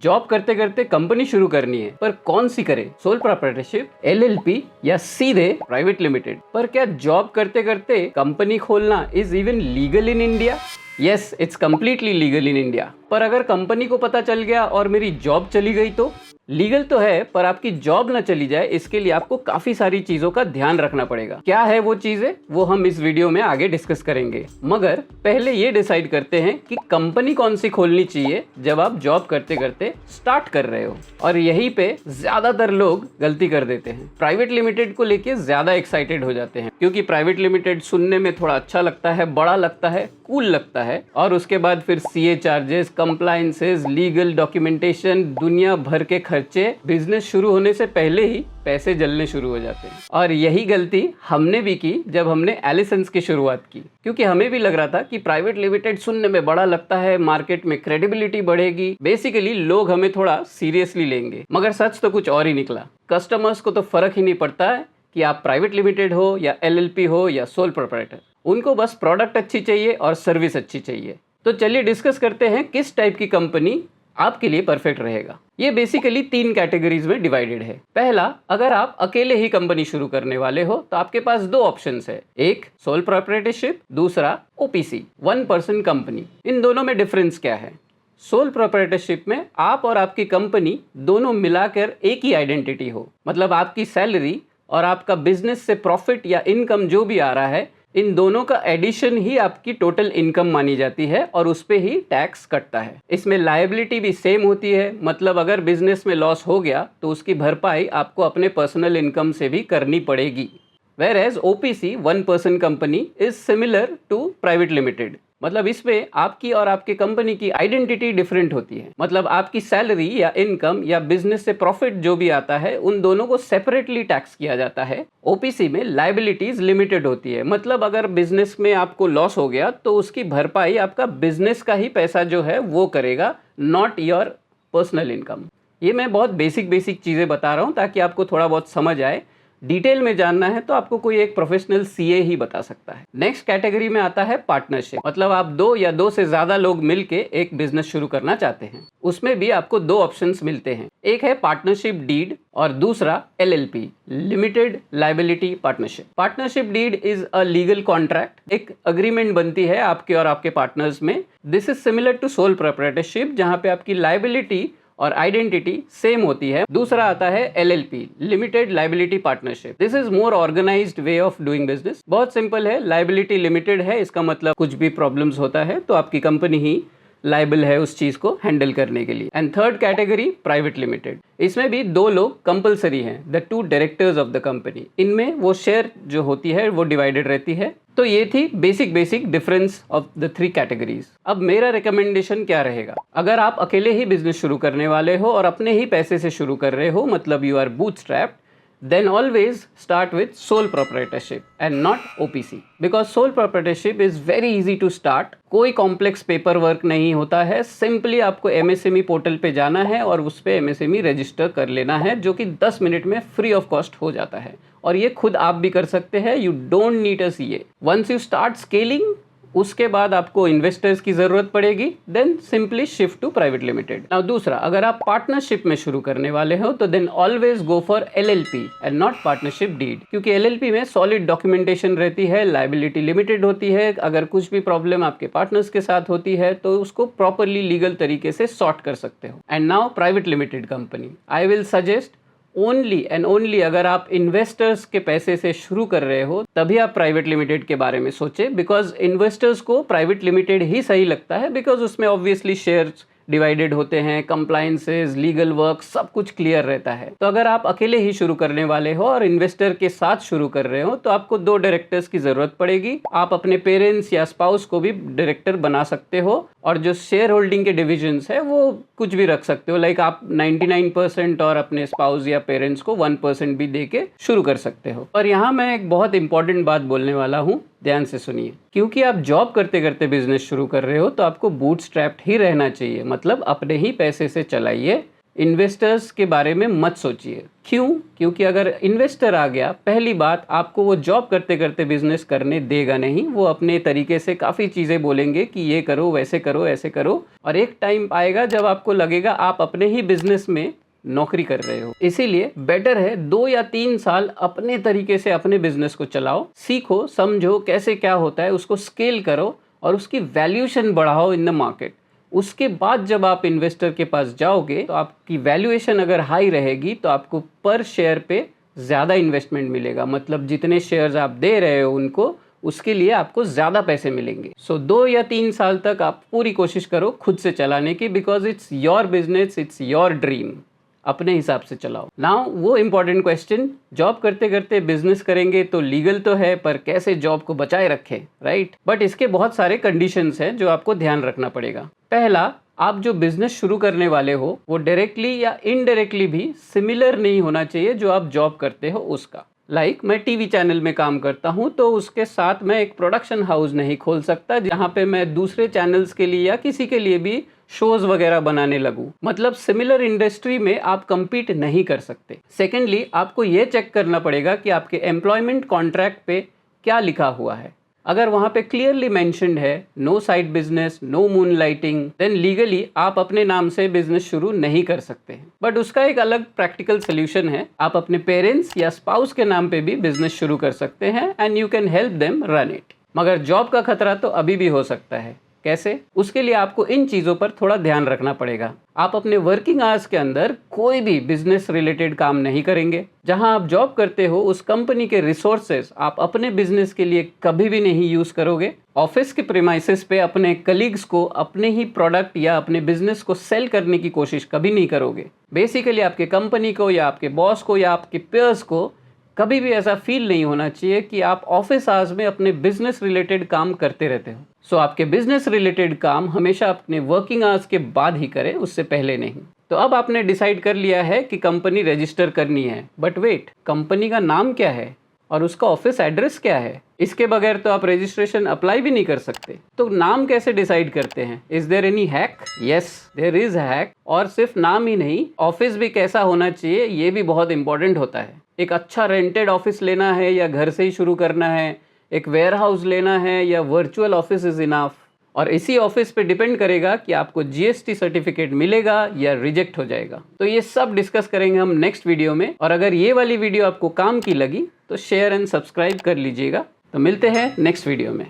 Job करते करते company शुरू करनी है, पर कौन सी करे? सोल प्रोप्राइटरशिप, एलएलपी या सीधे प्राइवेट लिमिटेड? पर क्या जॉब करते करते कंपनी खोलना is even legal in India? Yes, it's completely legal in India. पर अगर कंपनी को पता चल गया और मेरी जॉब चली गई तो? लीगल तो है, पर आपकी जॉब ना चली जाए इसके लिए आपको काफी सारी चीजों का ध्यान रखना पड़ेगा। क्या है वो चीजें, वो हम इस वीडियो में आगे डिस्कस करेंगे। मगर पहले ये डिसाइड करते हैं कि कंपनी कौन सी खोलनी चाहिए जब आप जॉब करते करते स्टार्ट कर रहे हो। और यहीं पे ज्यादातर लोग गलती कर देते हैं। प्राइवेट लिमिटेड को लेके ज्यादा एक्साइटेड हो जाते हैं, क्योंकि प्राइवेट लिमिटेड सुनने में थोड़ा अच्छा लगता है, बड़ा लगता है, कूल लगता है। और उसके बाद फिर CA charges, compliances, legal documentation, दुनिया भर के खर्चे, बिजनेस शुरू होने से पहले ही पैसे जलने शुरू हो जाते हैं। और यही गलती हमने भी की जब हमने एलिसन्स की शुरुआत की, क्योंकि हमें भी लग रहा था कि प्राइवेट लिमिटेड सुनने में बड़ा लगता है, मार्केट में क्रेडिबिलिटी बढ़ेगी, बेसिकली लोग हमें थोड़ा सीरियसली लेंगे। मगर सच तो कुछ और ही निकला। कस्टमर्स को तो फर्क ही नहीं पड़ता है कि आप प्राइवेट लिमिटेड हो या एलएलपी हो या सोल प्रोप्राइटर। उनको बस प्रोडक्ट अच्छी चाहिए और सर्विस अच्छी चाहिए। तो चलिए डिस्कस करते हैं किस टाइप की कंपनी आपके लिए परफेक्ट रहेगा। ये बेसिकली 3 कैटेगरीज में डिवाइडेड है। पहला, अगर आप अकेले ही कंपनी शुरू करने वाले हो तो आपके पास 2 ऑप्शंस है। एक सोल प्रोप्राइटरशिप, दूसरा ओपीसी, 1 पर्सन कंपनी। इन दोनों में डिफरेंस क्या है? सोल प्रोप्राइटरशिप में आप और आपकी कंपनी दोनों मिलाकर एक ही आइडेंटिटी हो, मतलब आपकी सैलरी और आपका बिजनेस से प्रॉफिट या इनकम जो भी आ रहा है, इन दोनों का एडिशन ही आपकी टोटल इनकम मानी जाती है और उस पे ही टैक्स कटता है। इसमें लायबिलिटी भी सेम होती है, मतलब अगर बिजनेस में लॉस हो गया तो उसकी भरपाई आपको अपने पर्सनल इनकम से भी करनी पड़ेगी। Whereas OPC, 1 person company, is similar to private limited. मतलब इसमें आपकी और आपके कंपनी की आइडेंटिटी डिफरेंट होती है। मतलब आपकी सैलरी या इनकम या बिजनेस से प्रॉफिट जो भी आता है, उन दोनों को सेपरेटली टैक्स किया जाता है। ओपीसी में लायबिलिटीज लिमिटेड होती है, मतलब अगर बिजनेस में आपको लॉस हो गया तो उसकी भरपाई आपका बिजनेस का ही पैसा जो है वो करेगा, नॉट योर पर्सनल इनकम। ये मैं बहुत बेसिक चीज़ें बता रहा हूँ ताकि आपको थोड़ा बहुत समझ आए। डिटेल में जानना है तो आपको कोई एक प्रोफेशनल सीए ही बता सकता है। नेक्स्ट कैटेगरी में आता है पार्टनरशिप, मतलब आप 2 या 2 से ज्यादा लोग मिलके एक बिजनेस शुरू करना चाहते हैं। उसमें भी आपको 2 ऑप्शंस मिलते हैं। एक है पार्टनरशिप डीड और दूसरा LLP, limited liability partnership. Partnership deed is a legal contract, एक अग्रीमेंट बनती है आपके और आपके पार्टनर्स में। This is similar to sole proprietorship, जहां पे आपकी लायबिलिटी और आइडेंटिटी सेम होती है। दूसरा आता है LLP, limited liability partnership. This is more organised way of doing business. बहुत सिंपल है, लायबिलिटी लिमिटेड है, इसका मतलब कुछ भी प्रॉब्लम्स होता है तो आपकी कंपनी ही लायबल है उस चीज को हैंडल करने के लिए। And third category private limited. इसमें भी 2 लोग कंपलसरी हैं, the 2 directors of the company. इनमें वो शेयर जो होती है वो डिवाइडेड रहती है। तो ये थी basic difference of the 3 categories. अब मेरा रिकमेंडेशन क्या रहेगा? अगर आप अकेले ही बिजनेस शुरू करने वाले हो और अपने ही पैसे से शुरू कर रहे हो, मतलब you are bootstrapped, then always start with sole proprietorship and not OPC, because sole proprietorship is very easy to start। कोई कॉम्प्लेक्स पेपर वर्क नहीं होता है, सिंपली आपको MSME पोर्टल पे जाना है और उस पे MSME रजिस्टर कर लेना है, जो कि 10 मिनट में फ्री ऑफ कॉस्ट हो जाता है। और ये खुद आप भी कर सकते हैं, you don't need a CA. Once you start scaling, उसके बाद आपको इन्वेस्टर्स की जरूरत पड़ेगी, then simply shift to private limited. Now दूसरा, अगर आप पार्टनरशिप में शुरू करने वाले हो तो then always go for LLP and not partnership deed, क्योंकि एलएलपी में सॉलिड डॉक्यूमेंटेशन रहती है, लायबिलिटी लिमिटेड होती है। अगर कुछ भी प्रॉब्लम आपके पार्टनर्स के साथ होती है तो उसको प्रॉपरली लीगल तरीके से सॉर्ट कर सकते हो। And now private limited company, I will suggest only and only अगर आप इन्वेस्टर्स के पैसे से शुरू कर रहे हो तभी आप प्राइवेट लिमिटेड के बारे में सोचें, बिकॉज इन्वेस्टर्स को प्राइवेट लिमिटेड ही सही लगता है, बिकॉज उसमें ऑब्वियसली शेयर्स डिवाइडेड होते हैं, कंप्लायंसेस, लीगल वर्क, सब कुछ क्लियर रहता है। तो अगर आप अकेले ही शुरू करने वाले हो और इन्वेस्टर के साथ शुरू कर रहे हो तो आपको 2 डायरेक्टर्स की जरूरत पड़ेगी। आप अपने पेरेंट्स या स्पाउस को भी डायरेक्टर बना सकते हो, और जो शेयर होल्डिंग के डिविजन्स है वो कुछ भी रख सकते हो, लाइक आप 99% और अपने स्पाउस या पेरेंट्स को 1% भी दे के शुरू कर सकते हो। और यहाँ मैं एक बहुत इंपॉर्टेंट बात बोलने वाला हूँ, ध्यान से सुनिए। क्योंकि आप जॉब करते करते बिजनेस शुरू कर रहे हो तो आपको बूटस्ट्रैप्ड ही रहना चाहिए, मतलब अपने ही पैसे से चलाइए, इन्वेस्टर्स के बारे में मत सोचिए। क्यों? क्योंकि अगर इन्वेस्टर आ गया, पहली बात आपको वो जॉब करते करते बिजनेस करने देगा नहीं। वो अपने तरीके से काफ़ी चीज़ें बोलेंगे कि ये करो, वैसे करो, ऐसे करो, और एक टाइम आएगा जब आपको लगेगा आप अपने ही बिजनेस में नौकरी कर रहे हो। इसीलिए बेटर है 2 या 3 साल अपने तरीके से अपने बिजनेस को चलाओ, सीखो, समझो कैसे क्या होता है, उसको स्केल करो और उसकी वैल्यूएशन बढ़ाओ इन द मार्केट। उसके बाद जब आप इन्वेस्टर के पास जाओगे तो आपकी वैल्यूएशन अगर हाई रहेगी तो आपको पर शेयर पे ज़्यादा इन्वेस्टमेंट मिलेगा। मतलब जितने शेयर्स आप दे रहे हो उनको, उसके लिए आपको ज़्यादा पैसे मिलेंगे। सो 2 या 3 साल तक आप पूरी कोशिश करो खुद से चलाने की, because it's your business, it's your dream. अपने हिसाब से चलाओ। नाउ वो इम्पॉर्टेंट क्वेश्चन, जॉब करते करते बिजनेस करेंगे तो लीगल तो है, पर कैसे जॉब को बचाए रखें, राइट? बट इसके बहुत सारे कंडीशंस हैं जो आपको ध्यान रखना पड़ेगा। पहला, आप जो बिजनेस शुरू करने वाले हो वो डायरेक्टली या इनडायरेक्टली भी सिमिलर नहीं होना चाहिए जो आप जॉब करते हो उसका। मैं टीवी चैनल में काम करता हूँ तो उसके साथ मैं एक प्रोडक्शन हाउस नहीं खोल सकता जहाँ पे मैं दूसरे चैनल्स के लिए या किसी के लिए भी शोज वगैरह बनाने लगूं। मतलब सिमिलर इंडस्ट्री में आप compete नहीं कर सकते। सेकेंडली, आपको ये चेक करना पड़ेगा कि आपके एम्प्लॉयमेंट कॉन्ट्रैक्ट पे क्या लिखा हुआ है। अगर वहाँ पे क्लियरली मेंशन्ड है no side business, no moonlighting, then legally आप अपने नाम से बिजनेस शुरू नहीं कर सकते हैं। बट उसका एक अलग प्रैक्टिकल सोल्यूशन है, आप अपने पेरेंट्स या स्पाउस के नाम पे भी बिजनेस शुरू कर सकते हैं and you can help them run it. मगर जॉब का खतरा तो अभी भी हो सकता है। कैसे? उसके लिए आपको इन चीज़ों पर थोड़ा ध्यान रखना पड़ेगा। आप अपने वर्किंग आवर्स के अंदर कोई भी बिजनेस रिलेटेड काम नहीं करेंगे। जहां आप जॉब करते हो उस कंपनी के रिसोर्सेज आप अपने बिजनेस के लिए कभी भी नहीं यूज करोगे। ऑफिस के प्रीमाइसेस पे अपने कलीग्स को अपने ही प्रोडक्ट या अपने बिजनेस को सेल करने की कोशिश कभी नहीं करोगे। बेसिकली आपके कंपनी को या आपके बॉस को या आपके पेयर्स को कभी भी ऐसा फील नहीं होना चाहिए कि आप ऑफिस आवर्स में अपने बिजनेस रिलेटेड काम करते रहते हो। सो आपके बिजनेस रिलेटेड काम हमेशा अपने वर्किंग आवर्स के बाद ही करें, उससे पहले नहीं। तो अब आपने डिसाइड कर लिया है कि कंपनी रजिस्टर करनी है, बट वेट, कंपनी का नाम क्या है और उसका ऑफिस एड्रेस क्या है? इसके बगैर तो आप रजिस्ट्रेशन अप्लाई भी नहीं कर सकते। तो नाम कैसे डिसाइड करते हैं? Is there any hack? Yes, there is hack. और सिर्फ नाम ही नहीं, ऑफिस भी कैसा होना चाहिए ये भी बहुत इंपॉर्टेंट होता है। एक अच्छा रेंटेड ऑफिस लेना है या घर से ही शुरू करना है, एक वेयर हाउस लेना है या वर्चुअल ऑफिस इज इनफ। और इसी ऑफिस पे डिपेंड करेगा कि आपको जीएसटी सर्टिफिकेट मिलेगा या रिजेक्ट हो जाएगा। तो ये सब डिस्कस करेंगे हम नेक्स्ट वीडियो में। और अगर ये वाली वीडियो आपको काम की लगी तो शेयर एंड सब्सक्राइब कर लीजिएगा। तो मिलते हैं नेक्स्ट वीडियो में।